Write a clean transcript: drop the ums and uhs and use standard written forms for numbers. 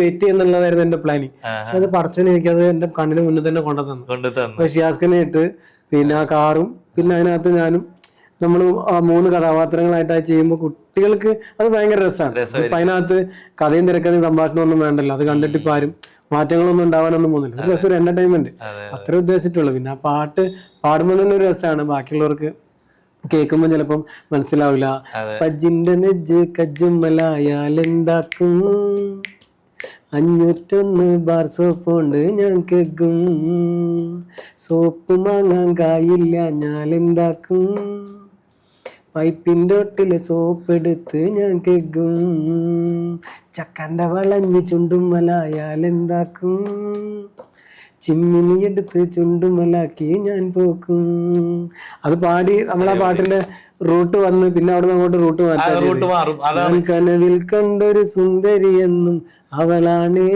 Wait ചെയ്യുന്നുള്ളതായിരുന്നു എന്റെ planning. പക്ഷെ അത് പടച്ചോനെ എനിക്കത് എന്റെ കണ്ണിന് മുന്നിൽ തന്നെ കൊണ്ടുതന്നു. അപ്പൊ ഷിയാസ്ഖനെ ഇട്ട് പിന്നെ ആ കാറും പിന്നെ അതിനകത്ത് ഞാനും നമ്മൾ 3 കഥാപാത്രങ്ങളായിട്ട് അത് ചെയ്യുമ്പോൾ കുട്ടികൾക്ക് അത് ഭയങ്കര രസമാണ്. ഇപ്പൊ അതിനകത്ത് കഥയും തിരക്കഥയും സംഭാഷണം ഒന്നും വേണ്ടല്ലോ. അത് കണ്ടിട്ട് ഇപ്പൊ ആരും മാറ്റങ്ങളൊന്നും ഉണ്ടാവാനൊന്നും പോകുന്നില്ല. ഒരു രസം, ഒരു എന്റർടൈൻമെന്റ് അത്രേ ഉദ്ദേശിച്ചിട്ടുള്ളൂ. പിന്നെ ആ പാട്ട് പാടുമ്പോൾ തന്നെ ഒരു രസമാണ്. ബാക്കിയുള്ളവർക്ക് കേൾക്കുമ്പോൾ ചിലപ്പം മനസ്സിലാവില്ല. പജ്ജിന്റെ നെജ്ജ് കജ്ജുമ്മലായാൽ എന്താക്കും, 501 ബാർ സോപ്പുണ്ട് ഞാൻ കേക്കും, സോപ്പ് വാങ്ങാൻ കായില്ല ഞാൻ എന്താക്കും, പൈപ്പിൻ്റെ ഒട്ടില് സോപ്പ് എടുത്ത് ഞാൻ കേക്കും, ചക്കൻ്റെ വളഞ്ഞ് ചുണ്ടുമലായാൽ എന്താക്കും, ചിമ്മിനി എടുത്ത് ചുണ്ടുമലാക്കി ഞാൻ പോക്കും. അത് പാടി നമ്മളാ പാട്ടിന്റെ റൂട്ട് വന്ന് പിന്നെ അവിടെ നിന്ന് അങ്ങോട്ട് റൂട്ട് മാറ്റാം. കനവിൽ കണ്ടൊരു സുന്ദരി എന്നും അവളാണേ